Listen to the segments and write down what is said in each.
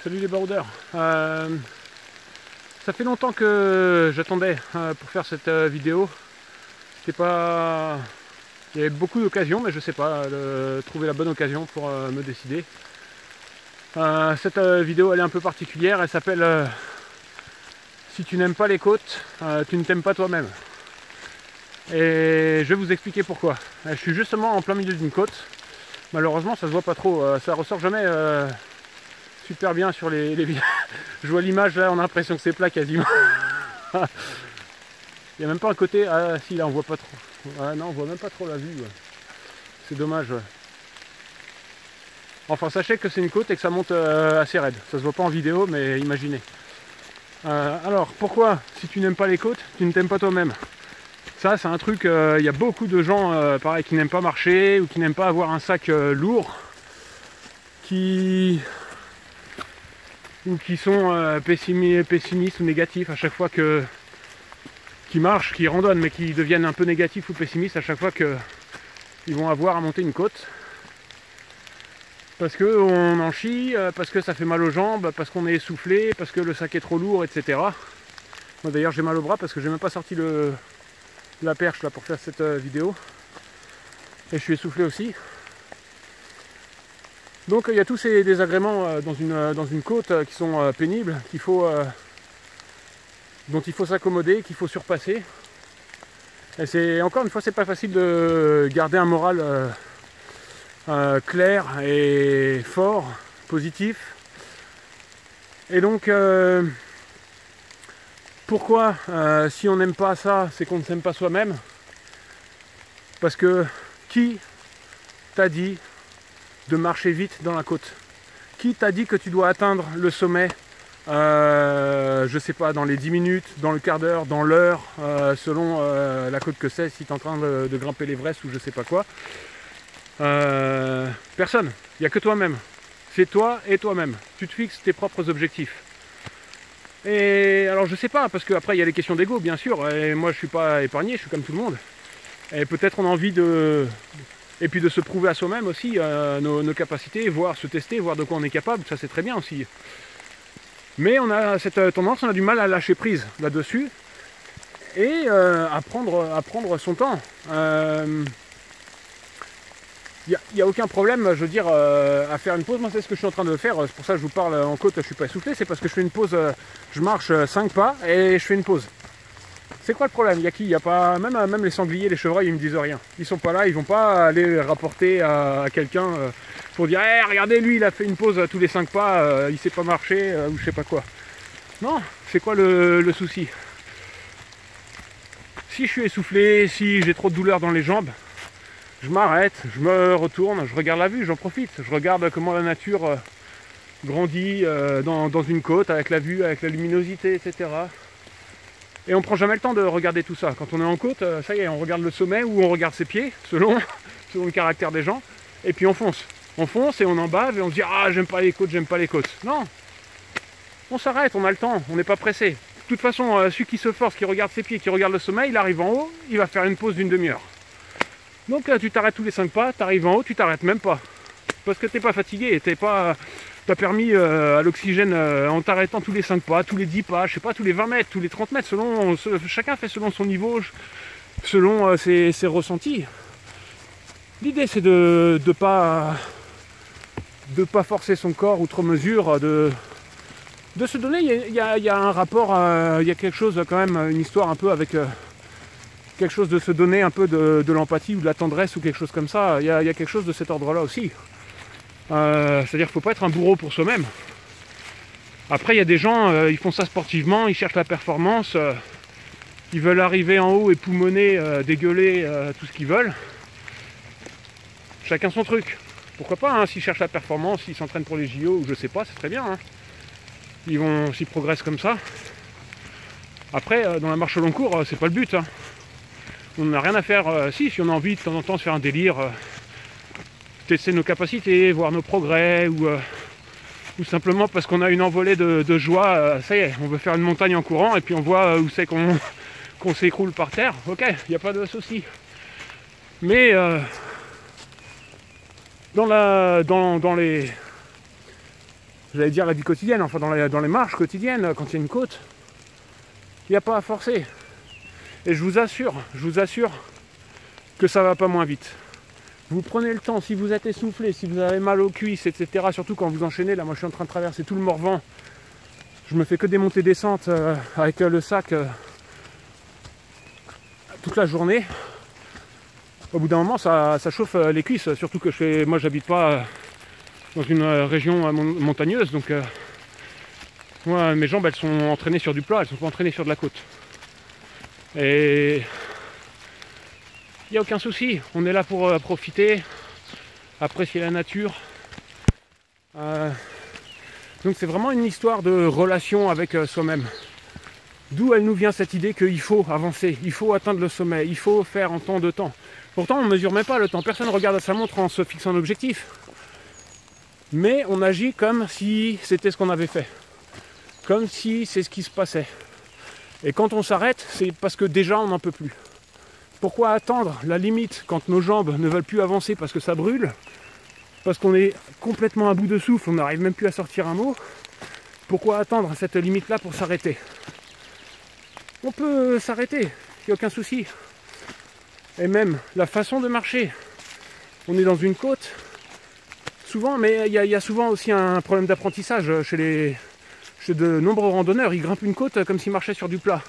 Salut les baroudeurs. Ça fait longtemps que j'attendais pour faire cette vidéo. C'était pas... Il y avait beaucoup d'occasions, mais je sais pas, trouver la bonne occasion pour me décider. Cette vidéo elle est un peu particulière, elle s'appelle Si tu n'aimes pas les côtes, tu ne t'aimes pas toi-même. Et je vais vous expliquer pourquoi. Je suis justement en plein milieu d'une côte. Malheureusement ça se voit pas trop, ça ressort jamais super bien sur les vidéos. Je vois l'image là, on a l'impression que c'est plat quasiment. Il n'y a même pas un côté, ah si là on voit pas trop. Ah, non on voit même pas trop la vue. Ouais. C'est dommage. Ouais. Enfin sachez que c'est une côte et que ça monte assez raide. Ça se voit pas en vidéo mais imaginez. Alors pourquoi si tu n'aimes pas les côtes, tu ne t'aimes pas toi-même? Ça c'est un truc, il y a beaucoup de gens pareil qui n'aiment pas marcher ou qui n'aiment pas avoir un sac lourd, qui sont pessimistes ou négatifs à chaque fois qui marchent, qui randonnent, mais qui deviennent un peu négatifs ou pessimistes à chaque fois qu'ils vont avoir à monter une côte. Parce qu'on en chie, parce que ça fait mal aux jambes, parce qu'on est essoufflé, parce que le sac est trop lourd, etc. Moi d'ailleurs j'ai mal au bras parce que j'ai même pas sorti la perche là pour faire cette vidéo. Et je suis essoufflé aussi. Donc il y a tous ces désagréments dans une côte qui sont pénibles, dont il faut s'accommoder, qu'il faut surpasser. Et c'est encore une fois c'est pas facile de garder un moral clair et fort, positif. Et donc pourquoi si on n'aime pas ça, c'est qu'on ne s'aime pas soi-même? Parce que qui t'a dit de marcher vite dans la côte? Qui t'a dit que tu dois atteindre le sommet je sais pas, dans les 10 minutes, dans le quart d'heure, dans l'heure, selon la côte que c'est, si tu es en train de grimper l'Everest ou je sais pas quoi. Personne, il n'y a que toi-même. C'est toi et toi-même. Tu te fixes tes propres objectifs. Et alors je sais pas, parce qu'après il y a les questions d'ego bien sûr, et moi je suis pas épargné, je suis comme tout le monde. Et peut-être on a envie et puis de se prouver à soi-même aussi nos capacités, voir se tester, voir de quoi on est capable, ça c'est très bien aussi. Mais on a cette tendance, on a du mal à lâcher prise là-dessus et à prendre son temps. Il n'y a aucun problème, je veux dire, à faire une pause. Moi c'est ce que je suis en train de faire, c'est pour ça que je vous parle en côte, je suis pas essoufflé, c'est parce que je fais une pause, je marche 5 pas et je fais une pause. C'est quoi le problème? Il y a qui? Il y a pas même les sangliers, les chevreuils, ils me disent rien. Ils sont pas là, ils vont pas aller rapporter à quelqu'un pour dire hey, regardez lui il a fait une pause tous les 5 pas, il sait pas marcher ou je sais pas quoi. Non, c'est quoi le souci? Si je suis essoufflé, si j'ai trop de douleur dans les jambes, je m'arrête, je me retourne, je regarde la vue, j'en profite. Je regarde comment la nature grandit dans une côte avec la vue, avec la luminosité, etc. Et on prend jamais le temps de regarder tout ça. Quand on est en côte, ça y est, on regarde le sommet ou on regarde ses pieds, selon le caractère des gens, et puis on fonce. On fonce et on en bave et on se dit « Ah, j'aime pas les côtes, j'aime pas les côtes ». Non, on s'arrête, on a le temps, on n'est pas pressé. De toute façon, celui qui se force, qui regarde ses pieds, qui regarde le sommet, il arrive en haut, il va faire une pause d'une demi-heure. Donc tu t'arrêtes tous les 5 pas, tu arrives en haut, tu t'arrêtes même pas. Parce que t'es pas fatigué, t'as permis à l'oxygène en t'arrêtant tous les 5 pas, tous les 10 pas, je sais pas, tous les 20 mètres, tous les 30 mètres, chacun fait selon son niveau, selon ses ressentis. L'idée c'est de pas forcer son corps outre mesure, de se donner, il y a un rapport, il y a quelque chose quand même, une histoire un peu avec quelque chose de se donner un peu de l'empathie ou de la tendresse ou quelque chose comme ça, il y a quelque chose de cet ordre-là aussi. C'est-à-dire qu'il ne faut pas être un bourreau pour soi-même. Après il y a des gens, ils font ça sportivement, ils cherchent la performance, ils veulent arriver en haut et poumonner, dégueuler tout ce qu'ils veulent. Chacun son truc. Pourquoi pas, hein, s'ils cherchent la performance, s'ils s'entraînent pour les JO ou je sais pas, c'est très bien. Hein. S'ils progressent comme ça. Après, dans la marche au long cours, c'est pas le but. Hein. On n'a rien à faire. Si on a envie de temps en temps de faire un délire, tester nos capacités, voir nos progrès, ou simplement parce qu'on a une envolée de joie, ça y est, on veut faire une montagne en courant et puis on voit où c'est qu'on s'écroule par terre. Ok, il n'y a pas de souci. Mais dans les j'allais dire la vie quotidienne, enfin dans les marches quotidiennes, quand il y a une côte, il n'y a pas à forcer. Et je vous assure que ça va pas moins vite. Vous prenez le temps, si vous êtes essoufflé, si vous avez mal aux cuisses, etc. Surtout quand vous enchaînez, là moi je suis en train de traverser tout le Morvan. Je me fais que des montées-descentes avec le sac toute la journée. Au bout d'un moment ça chauffe les cuisses, surtout que moi j'habite pas dans une région montagneuse, donc moi mes jambes elles sont entraînées sur du plat, elles sont pas entraînées sur de la côte. Et il n'y a aucun souci, on est là pour profiter, apprécier la nature. Donc c'est vraiment une histoire de relation avec soi-même. D'où elle nous vient cette idée qu'il faut avancer, il faut atteindre le sommet, il faut faire en temps de temps. Pourtant on ne mesure même pas le temps, personne ne regarde à sa montre en se fixant un objectif. Mais on agit comme si c'était ce qu'on avait fait, comme si c'est ce qui se passait. Et quand on s'arrête, c'est parce que déjà on n'en peut plus. Pourquoi attendre la limite quand nos jambes ne veulent plus avancer parce que ça brûle, parce qu'on est complètement à bout de souffle, on n'arrive même plus à sortir un mot? Pourquoi attendre cette limite-là pour s'arrêter? On peut s'arrêter, il n'y a aucun souci. Et même la façon de marcher, on est dans une côte, souvent, mais il y a souvent aussi un problème d'apprentissage chez de nombreux randonneurs. Ils grimpent une côte comme s'ils marchaient sur du plat.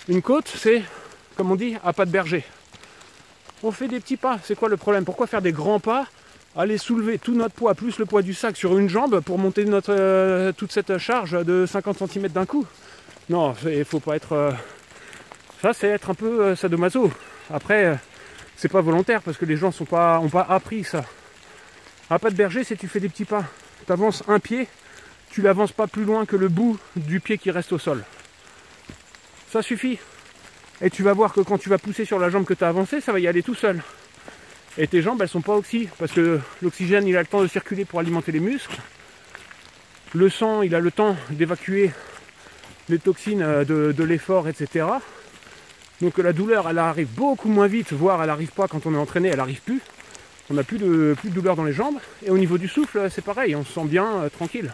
Une côte, c'est, comme on dit, à pas de berger. On fait des petits pas, c'est quoi le problème? Pourquoi faire des grands pas, aller soulever tout notre poids, plus le poids du sac sur une jambe pour monter toute cette charge de 50 cm d'un coup? Non, il faut pas être... ça, c'est être un peu sadomaso. Après, c'est pas volontaire parce que les gens ont pas appris ça. À pas de berger, c'est tu fais des petits pas. Tu avances un pied, tu l'avances pas plus loin que le bout du pied qui reste au sol. Ça suffit. Et tu vas voir que quand tu vas pousser sur la jambe que tu as avancée, ça va y aller tout seul. Et tes jambes, elles sont pas oxy, parce que l'oxygène, il a le temps de circuler pour alimenter les muscles. Le sang, il a le temps d'évacuer les toxines de l'effort, etc. Donc la douleur, elle arrive beaucoup moins vite, voire elle n'arrive pas quand on est entraîné, elle n'arrive plus. On n'a plus de douleur dans les jambes. Et au niveau du souffle, c'est pareil, on se sent bien tranquille.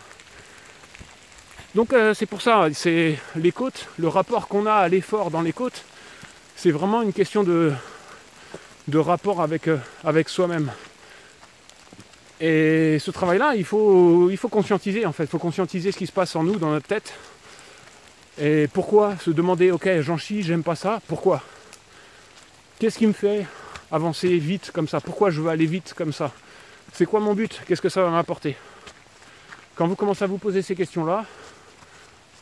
Donc c'est pour ça, c'est les côtes, le rapport qu'on a à l'effort dans les côtes, c'est vraiment une question de rapport avec soi-même. Et ce travail-là, il faut conscientiser en fait, il faut conscientiser ce qui se passe en nous, dans notre tête. Et pourquoi se demander, ok, j'en chie, j'aime pas ça, pourquoi? Qu'est-ce qui me fait avancer vite comme ça? Pourquoi je veux aller vite comme ça? C'est quoi mon but? Qu'est-ce que ça va m'apporter? Quand vous commencez à vous poser ces questions-là,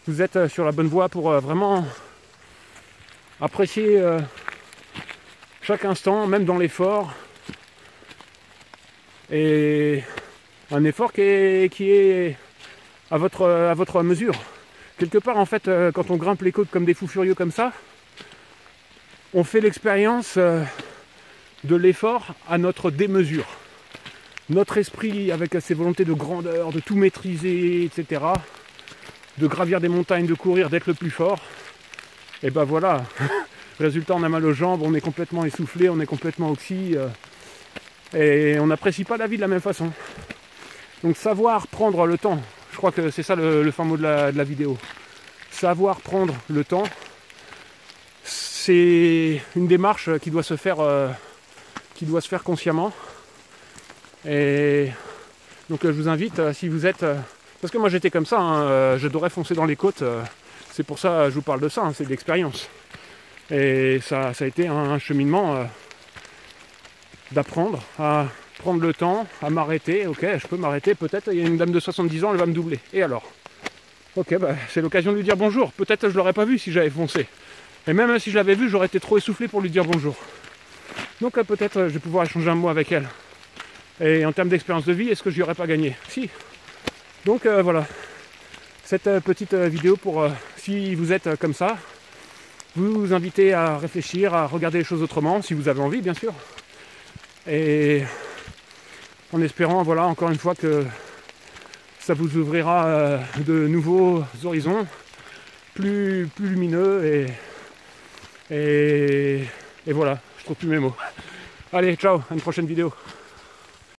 vous êtes sur la bonne voie pour vraiment apprécier chaque instant, même dans l'effort. Et un effort qui est à votre mesure. Quelque part, en fait, quand on grimpe les côtes comme des fous furieux comme ça, on fait l'expérience de l'effort à notre démesure. Notre esprit, avec ses volontés de grandeur, de tout maîtriser, etc., de gravir des montagnes, de courir, d'être le plus fort, et ben voilà, résultat, on a mal aux jambes, on est complètement essoufflé, on est complètement oxy, et on n'apprécie pas la vie de la même façon. Donc savoir prendre le temps, je crois que c'est ça le fin mot de la vidéo. Savoir prendre le temps, c'est une démarche qui doit se faire consciemment. Et donc je vous invite, si vous êtes... parce que moi j'étais comme ça, hein, j'adorais foncer dans les côtes, c'est pour ça que je vous parle de ça, hein, c'est de l'expérience. Et ça a été un cheminement d'apprendre à prendre le temps, à m'arrêter. Ok, je peux m'arrêter, peut-être il y a une dame de 70 ans, elle va me doubler. Et alors? Ok, bah, c'est l'occasion de lui dire bonjour. Peut-être que je l'aurais pas vu si j'avais foncé. Et même si je l'avais vu, j'aurais été trop essoufflé pour lui dire bonjour. Donc peut-être je vais pouvoir échanger un mot avec elle. Et en termes d'expérience de vie, est-ce que je n'y aurais pas gagné? Si. Donc voilà. Cette petite vidéo pour, si vous êtes comme ça, vous inviter à réfléchir, à regarder les choses autrement, si vous avez envie, bien sûr. Et en espérant, voilà, encore une fois que ça vous ouvrira de nouveaux horizons plus lumineux et voilà, je trouve plus mes mots. Allez, ciao, à une prochaine vidéo.